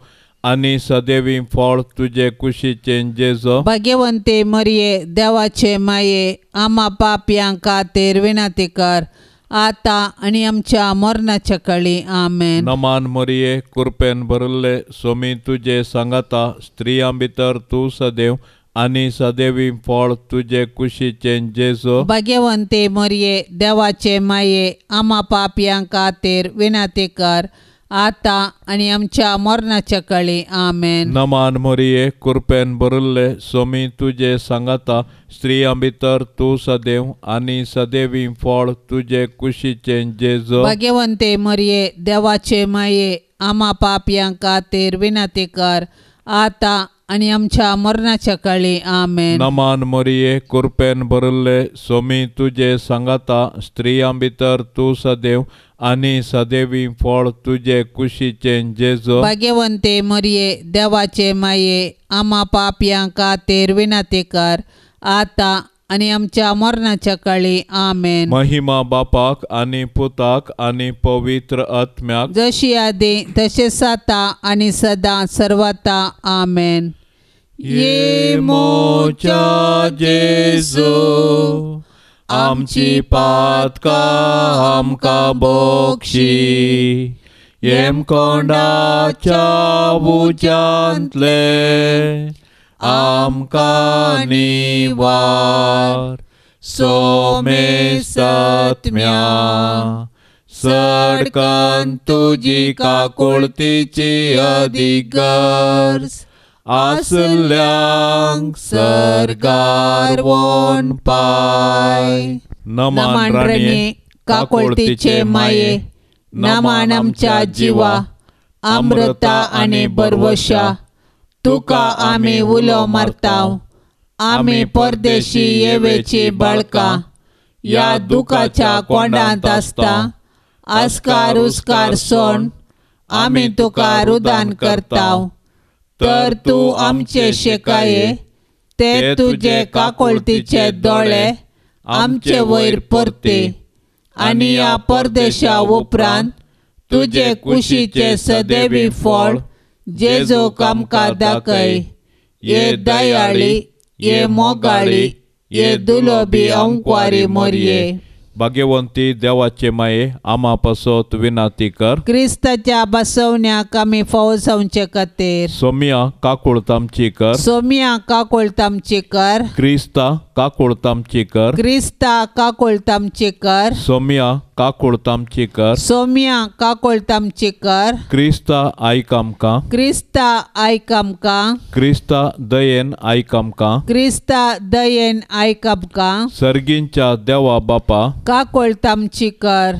आनी सदैवी फळ तुजे कुशीचें जेजो. भाग्यवंते मरिये देवाचे माये आमा पापयां खातीर विनाती कर आतां आनी आमच्या मरणाच्या काळी आमेन. नमान मरिये कृपेन भरिल्ले स्वामी तुजे सांगाता स्त्रियां भितर तूं सदैव आनी सदैवी फळ तुजे कुशीचें जेजो. भाग्यवंते मरिये देवाचे माये आमा पापयां खातीर विनाती कर आतां आनी आमच्या मरणाच्या काळी आमेन. नमान मरिये कृपेन भरिल्ले स्वामी तुजे सांगाता स्त्रियां भितर तूं सदैव आनी सदैवी फळ तुजे कुशीचें जेजो. भाग्यवंते मरिये देवाचे माये आमा पापयां खातीर विनाती कर आतां आनी आमच्या मरणाच्या काळी आमेन. नमान मरिये कृपेन भरिल्ले स्वामी तुजे सांगाता स्त्रियां भितर तूं सदैव आनी सदैवी फळ तुजे कुशीचें जेजो. भाग्यवंते मरिये देवाचे माये आमा पापयां खातीर विनाती कर आतां आनी आमच्या मरणाच्या काळी आमेन. महिमा बापाक आनी पुताक आनी पवित्र आत्म्याक जशी आदी तशेंच आतां आनी सदां सर्वता आमेन. ये मोच्या जेजू आमची पातकां आमकां बक्षी येम कोंडाच्या उज्यांतले आमकां निवार. सोमे सत्म्या सडकन तुजी काकुळतीची अधिगर्ज. आसल्यांक सरगार वोन पाय. नमान रणे काकुळतीचे माये, नमान आमच्या जिवा, अमृता आनी बरवशा. तुका आमी उलो मारताव, आमी परदेशी येवेची बाळकां. या दुखाच्या कोंडांत आसता आस्कार उस्कार सोण, आमी तुका रुदान करताव. तर तूं आमचे शेकाये, ते तुजे काकुळतीचे दोळे आमचे वयर परते. आनी या परदेशा उपरांत तुजे कुशीचे सदैवी फळ जेजूक आमकां दाखय. ये दयाळी, ये मोगाळी, ये दुलोबी अंकवारी मोरये. भाग्यवंती देवाचे माये, आमा पासत विनाती कर. क्रिस्ताच्या बसवण्याक आमी फावो जावचे खातीर सोमिया काकुळतामची कर. सोमिया काकुळतामची कर. क्रिस्ता काकुळतामची कर. क्रिस्ता काकुळतामची कर. सोमिया काकुळतामची कर. सोमिया काकुळतामची कर. क्रिस्ता आयक आमकां. क्रिस्ता आयक आमकां. क्रिस्ता दयेन आयक आमकां. क्रिस्ता दयेन आयक आमकां. सर्गींच्या देवा बापा, काकुळतामची कर.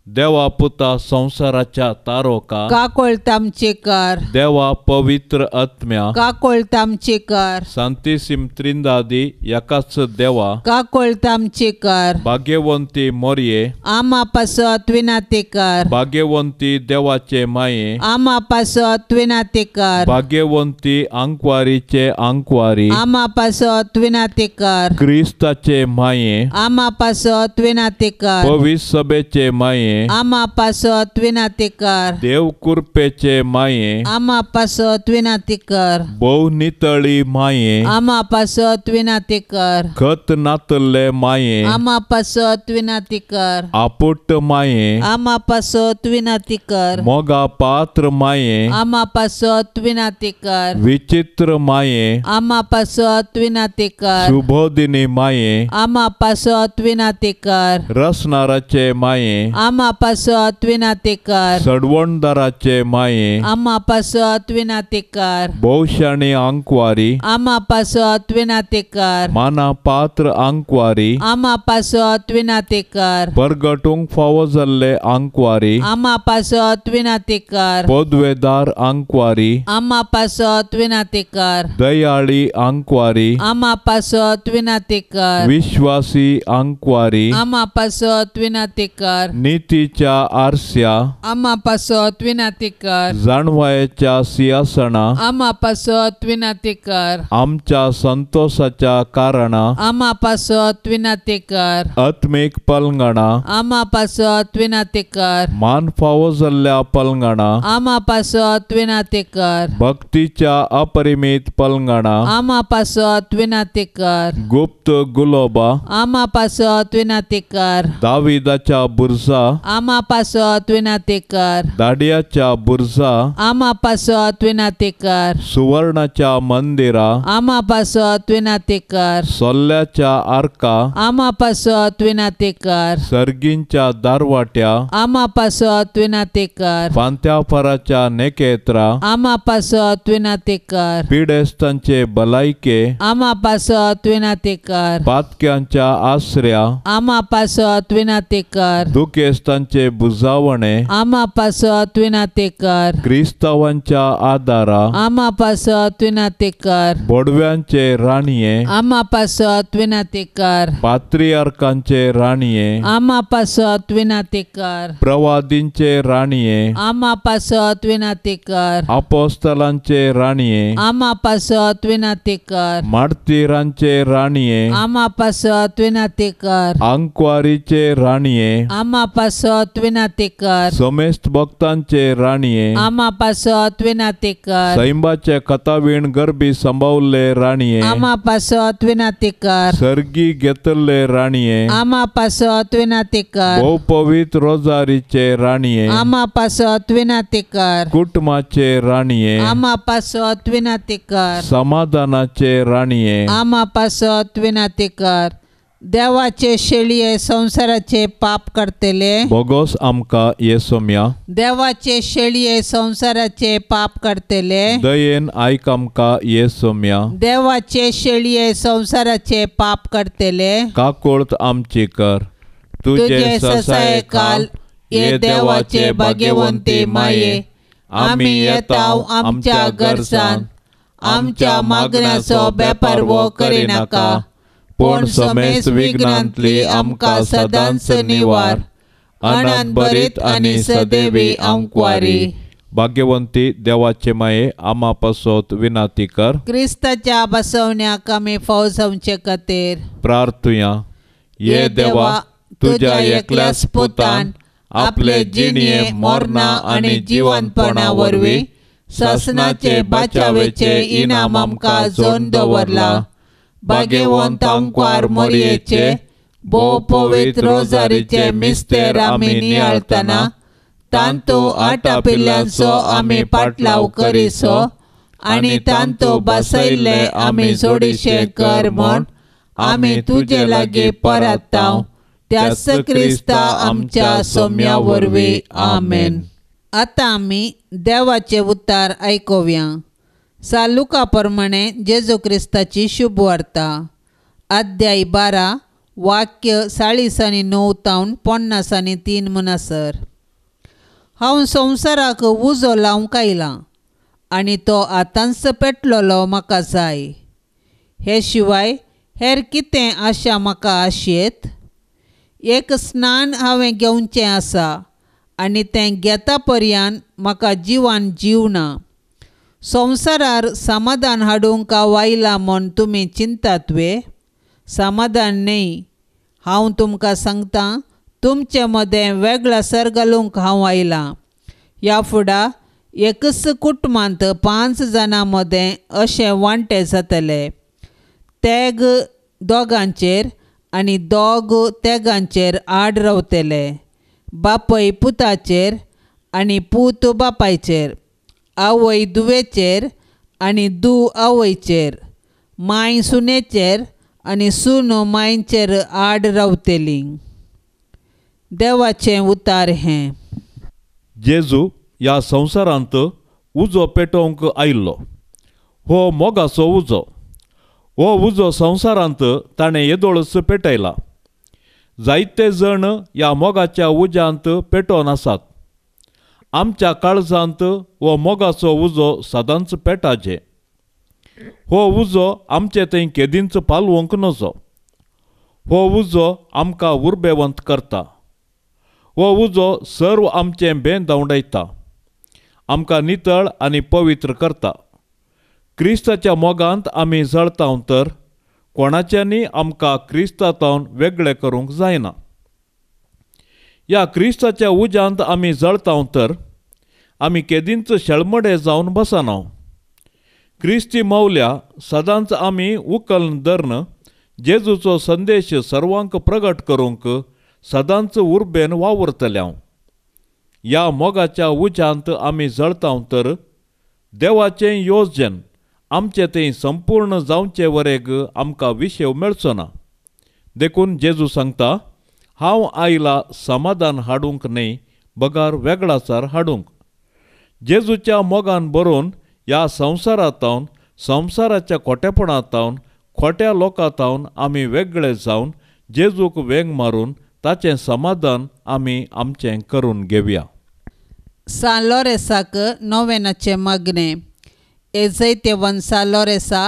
देवा पुता संसाराच्या तारोका, काकुळतामची कर. देवा पवित्र आत्म्या, काकुळतामची कर. सांतीसिम त्रिंदादी एकाच देवा, काकुळतामची कर. भाग्यवंती मोरये, आमा पासत विनाती कर. भाग्यवंती देवाचे माये, आमा पासत विनाती कर. भाग्यवंती अंकवारीचे अंकवारी, आमा पासत विनाती कर. क्रिस्ताचे माये, आमा पासत विनाती कर. पवित्र सभेचे माये, आमा पासत विनाती कर. देव कृपेचे माये, आमा पासत विनाती कर. भोव नितळी माये, आमा पासत विनाती कर. खत नातले माये, आमा पासत विनाती कर. आपुट माये, आमा पासत विनाती कर. मोगा पात्र माये, आमा पासत विनाती कर. विचित्र माये, आमा पासत विनाती कर. शुभोदिनी माये, आमा पासत विनाती कर. रसनाराचे माये, आमा पासत विनाती कर. सडवणदाराचे माये, आमा पासत विनाती कर. भोवशाणी अंकवारी, आमा पासत विनाती कर. माना पात्र अंकवारी, आमा पासत विनाती कर. परगटूंक फावो जाल्ले अंकवारी, आमा पासत विनाती कर. पदवेदार अंकवारी, आमा पासत विनाती कर. दयाळी अंकवारी, आमा पासत विनाती कर. विश्वासी अंकवारी, आमा पासत विनाती कर. नीतीच्या आरस्या, आमा पासत विनाती कर. जाणवायेच्या सिंहासना, आमा पासत विनाती कर. आमच्या संतोषाच्या कारणा, आमा पासत विनाती कर. आत्मिक पलंगणा, आमा पासत विनाती कर. मान फावो जाल्ल्या पलंगणा, आमा पासत विनाती कर. भक्तीच्या अपरिमित पलंगणा, आमा पासत विनाती कर. गुप्त गुलोबा, आमा पासत विनाती कर. दाविदाच्या बुरजा, आमा पासत विनाती कर. दाडियाच्या बुरजा, आमा पासत विनाती कर. सुवर्णाच्या मंदिरा, आमा पासत विनाती कर. सोल्ल्याच्या आर्का, आमा पासत विनाती कर. सर्गींच्या दारवाट्या, आमा पासत विनाती कर. पांत्याफराच्या नेकेत्रा, आमा पासत विनाती कर. पिडेस्तांचे भलायके, आमा पासत विनाती कर. पातक्यांच्या आश्रया, आमा पासत विनाती कर. दुखेस्तांचे बुजावणे, आमा पासत विनाती कर. क्रिस्तावांच्या आदारा, आमा पासत विनाती कर. बोडव्यांचे राणये, आमा पासत विनाती कर. पात्रियार्कांचे राणये, आमा पासत विनाती कर. प्रवादींचे राणये, आमा पासत विनाती कर. अपोस्तलांचे राणये, आमा पासत विनाती कर. मार्तिरांचे राणये, आमा पासत विनाती कर. अंकवारीचे राणये, आमा पासत पासत विनाती कर. समेस्त भक्तांचे राणीये, आमा पासत विनाती कर. सैंबाचे कथावीण गरबी संभावले राणीये, आमा पासत विनाती कर. सर्गी घेतले राणीये, आमा पासत विनाती कर. भोव पवित्र रोजारीचे राणीये, आमा पासत विनाती कर. कुटुंबाचे राणीये, आमा पासत विनाती कर. समाधानाचे राणीये, आमा पासत विनाती कर. देवाचे शेळये संसाराचे पाप करतेले. बोगोस आमका येसोम्या, देवाचे शेळये संसाराचे पाप करतेले. दयेन आयक आमका येसोम्या, देवाचे शेळये संसाराचे पाप करतेले. काकोळत आमची कर. तुझे ससाय काल ये देवाचे भाग्यवंती माये, आम्ही येताव आमच्या गरजान, आमच्या मागण्याचो बेपार वो करिनाका, पण समेस्त विघ्नांतली आमकां सदांच निवार, अनंत बरीत आनी सदैवी आमकवारी. भाग्यवंती देवाचे माये, आमा पासत विनाती कर. क्रिस्ताच्या बसवण्याक आमी फौजवचे खातीर प्रार्थुया. ये देवा, तुझ्या एकल्याच पुतान आपले जिणये मोरणा आनी जिवंतपणा वरवीं शासनाचे बाचावेचे इनाम आमकां जोन दवरला. भाग्यवंत आमकां मोरयेचे भोव पवित्र रोजारीचे मिस्तेर आमी नियाळतना तांतू 8 पिल्ल्यांचो आमी पाटलाव करिसो, आनी तांतू बसयल्ले आमी जोडिशे कर म्हूण आमी तुजे लागीं परताव. त्याच क्रिस्ता आमच्या सोम्या वरवीं. आमेन. आतां आमी देवाचे उतार आयकुया. लुका प्रमाणे जेजू क्रिस्ताची शुभ वार्ता, अध्याय 12, वाक्य 40-9 तावन 50-3 म्हणसर. हांव संवसाराक उजो लावंक आयलां, आनी तो आतांच पेटलोलो म्हाका जाय. हे शिवाय हेर कितें आशा म्हाका आशेत? एक स्नान हांवें घेवचें आसा, आनी तें घेता पर्यान म्हाका जिवान जीव ना. संवसारार समाधान हाडूंक हांव आयला म्हूण तुमी चिंतात वे? समाधान न्ही. हांव तुमकां सांगतां, तुमचे मदें वेगळा सर घालूंक हांव आयलां. ह्या फुडां एकच कुटुंबांत 5 जाणां मदें अशें वांटे जातले. तेग दोगांचेर आनी दोग तेगांचेर आड रावतले. बापय पुताचेर आनी पूत बापायचेर, आवय दुवेचेर आनी दू आवयचेर, माय सुनेचेर आनी सून मायचेर आड रावतली. देवाचें उतार हें. जेजू ह्या संवसारांत उजो पेटोवंक आयिल्लो. हो मोगाचो उजो. हो उजो संवसारांत ताणें येदोळच पेटयला. जायते जण ह्या मोगाच्या उज्यांत पेटोवन आसात. आमच्या काळजांत हो मोगाचो उजो सदांच पेटाचे. हो उजो आमचे थंय केदींच पालवंक नजो. हो उजो आमकां उर्बेवंत करता. हो उजो सर्व आमचें बें धांवडयता, आमकां नितळ आनी पवित्र करता. क्रिस्ताच्या मोगांत आमी जळटाव तर कोणाच्यांनी आमकां क्रिस्तांतावन वेगळे करूंक जायना. ह्या क्रिस्ताच्या उज्यांत आमी जळटाव तर आमी केदींच शेळमडे जावन बसनाव. क्रिस्ती मौल्या सदांच आमी उखल धरन जेजूचो संदेश सर्वांक प्रगट करूंक सदांच उर्बेन वावुरतल्याव. ह्या मोगाच्या उज्यांत आमी जळटाव तर देवाचें येवजन आमचे थंय संपूर्ण जावचे वरेग आमकां विशेव मेळचो ना. देखून जेजू सांगता, हांव आयला समाधान हाडूंक न्ही, बगार वेगळाचार हाडूंक. जेजूच्या मोगान बरोवन ह्या संवसारांतावन, संवसाराच्या खोटेपणांतावन, खोट्या लोकांतावन आमी वेगळे जावन जेजूक वेंग मारून ताचें समाधान आमी आमचें करून घेवया. लोरेसाक नोवेनाचे मागणे. एजैतेवन लोरेसा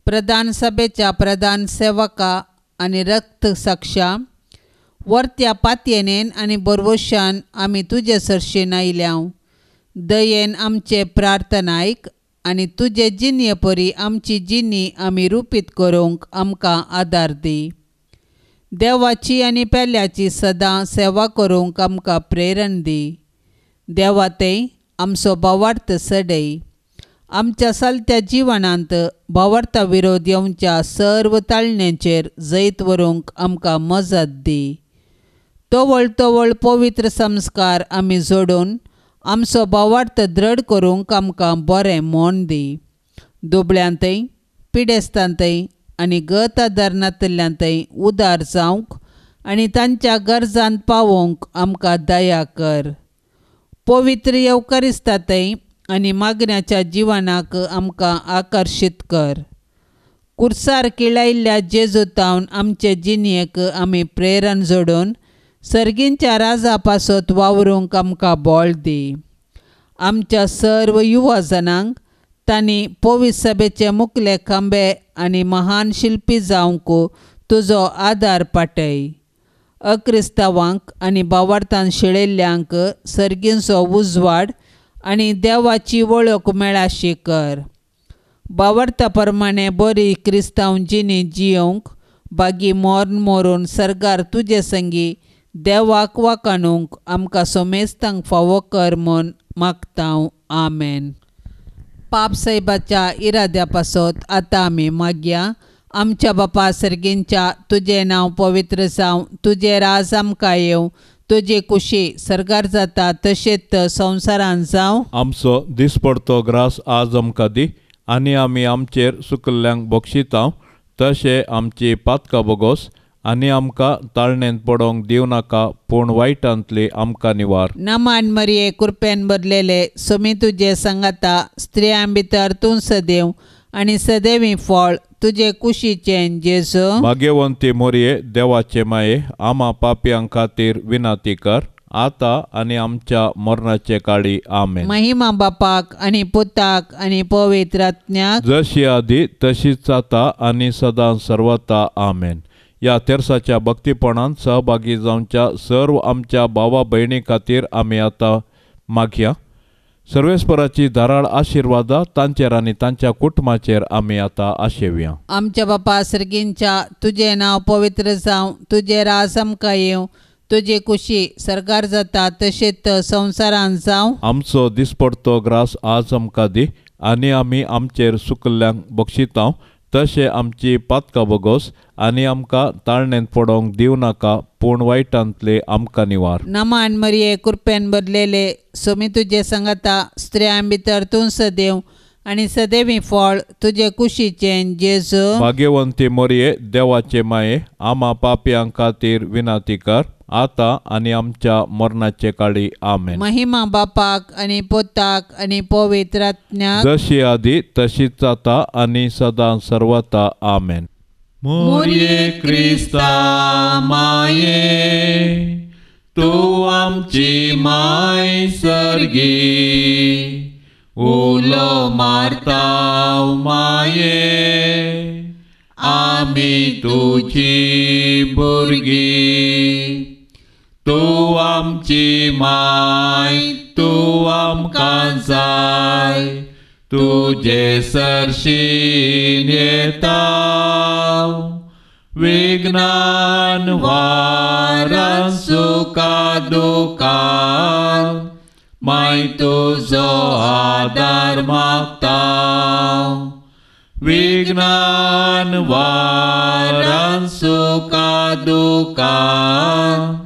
प्रधान सभेच्या प्रधान सेवका आनी रक्त साक्षा, वर्त्या पातयेनेन आनी बरवशान आमी तुजे सरशेन आयल्याव. दयेन आमचे प्रार्थना आयक आनी तुजे जिन्ये परी आमची जिणी आमी रुपीत करूंक आमकां आदार दी. देवाची आनी पेल्याची सदां सेवा करूंक आमकां प्रेरण दी. देवा तें आमचो भावार्थ सडय. आमच्या चलत्या जिवनांत भावार्था विरोध येवच्या सर्व ताळण्यांचेर जैत व्हरूंक आमकां मजत दी. तोवळ तोवळ पवित्र संस्कार आमी जोडून आमचो भावार्थ दृढ करूंक आमकां बरें मोन दी. दुबळ्यांतय पिडेस्तांतय आनी गत आदारणांतल्यांतय उदार जावंक आनी तांच्या गरजांत पावोवंक आमकां दया कर. पवित्र येवकारिस्तांतय आनी मागण्याच्या जिवनाक आमकां आकर्शीत कर. कुर्सार किळायिल्ल्या जेजूतावन आमचे जिणयेक आमी प्रेरण जोडून सर्गींच्या राजा पासत वावरूंक आमकां बळ दी. आमच्या सर्व युवा जनांक तांणी पवित्र सभेचे मुखले खांबे आनी महान शिल्पी जावंक तुजो आदार पाटय. अक्रिस्तांवांक आनी भावार्थान शिळयल्ल्यांक सर्गींचो उजवाड आनी देवाची वळख मेळाशी कर. भावार्था प्रमाणे बरी क्रिस्तांव जिणी जियोंक बागी मोर्न मोरून सर्गार तुजे संगी देवाक वाकाणूंक आमकां सोमेस्तांक फावो कर म्हूण मागतां. आमेन. पाप साहेबाच्या इराद्या पासत आतां आमी मागया. आमच्या बापा सर्गींच्या तुजें नांव पवित्र जावं, तुजें राज आमकां येवं, तुजी खुशी सर्गार जाता तशेंच संवसारांत जावं. आमचो दिसपडतो ग्रास आज आमकां दी आनी आमी आमचेर सुकल्ल्यांक बक्षितांव तशें आमची पातकां बोगोस आनी आमकां ताळणेंत पडोंक दिवं नाका पूण वायटांतली आमकां निवार. नमान मरिये कृपेन भरलेले सोमी तुजे सांगाता स्त्रियां भितर तूं सदैव आनी सदैवी फळ तुजे कुशीचें जेजू. भाग्यवंती मोरये देवाचे माये आमा पापयां खातीर विनाती कर आतां आनी आमच्या मरणाचे काळी. आमेन. महिमा बापाक आनी पुताक आनी पवित्र आत्म्याक जशी आदी तशीच आता आनी सदां सर्वता. आमेन. या तेर्साच्या भक्तीपणान सहभागी जावच्या सर्व आमच्या भावा भयणी खातीर आमी आतां मागया. सर्वेस्पराची धाराळ आशिर्वादा तांचेर आनी तांच्या कुटुंबाचेर आमी आतां आशेवया. आमच्या बापा सर्गींच्या तुजें नांव पवित्र जावं, तुजें राज आमकां येवं, तुजी खुशी सर्गार जाता तशेंच संवसारांत जावं. आमचो दिसपडतो ग्रास आज आमकां दी आनी आमी आमचेर सुकल्ल्यांक बक्षितांव तशें आमची पातकां बोगोस आनी आमकां ताळणेंत पडोंक दिवं नाका पूण वायटांतले आमकां निवार. नमान मरिये कृपेन भरलेले सोमी तुजे सांगाता स्त्रियां भितर तूं सदैव आनी सदैवी फळ तुजे कुशीचें जेजू. भाग्यवंती मोरये देवाचे माये आमा पापयां खातीर विनाती कर आतां आनी आमच्या मरणाचे काळी. आमेन. महिमा बापाक आनी पुताक आनी पवित्र आत्म्याक जशी आदी तशीच आता आनी सदां सर्वता. आमेन. मोरये क्रिस्ता माये तूं आमची माय सर्गी उलो मारताव माये आमी तुजी भुरगीं. तूं आमची माय तूं आमकां जाय तुजे सरशीन येता विघ्नान वारां सुखा दुखान माय तुजो आदार मागता. विघ्नान वारां सुखा दुखान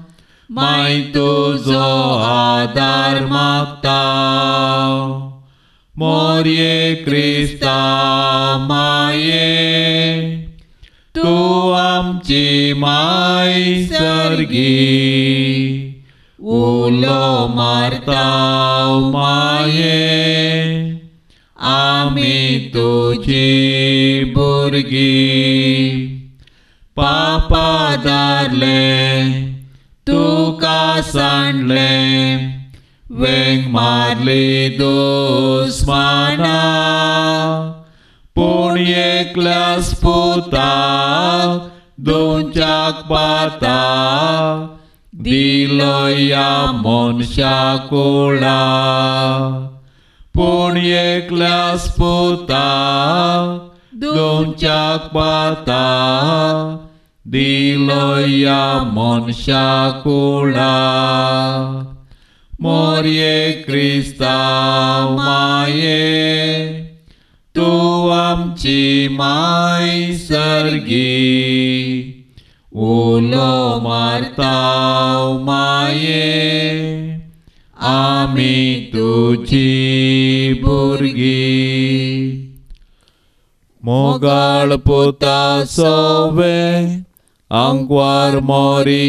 माय तुजो आदार मागता. मोरये क्रिस्ता माये तूं आमची माय सर्गी उलो मारताव माये आमी तुजी भुरगीं. पापा दारले तुका सांडले वेंग मारली दुस्माना पूण एकल्यास पुताक दोनच्याक पाता दिलो या मनशा कुळा. पूण एकल्यास पुताक दोनच्याक पाता दिलो या मनशा कुळा मोरये क्रिस्ताव माये तू आमची माय सर्गी उलो मारताव माये आमी तुझी भुरगी मोगाळ पोता सोवे आंकवार मोरी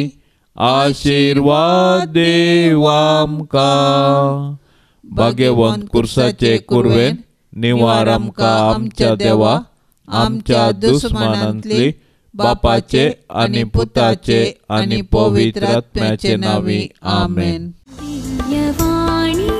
आशीर्वाद देव आमकां भाग्यवंत कुर्साचे कुरवेन निवार आमकां आमच्या देवा आमच्या दुस्मानांतली बापाचे आनी पुताचे आनी पवित्र आत्म्याचे नावी आमेन. दिव्यवाणी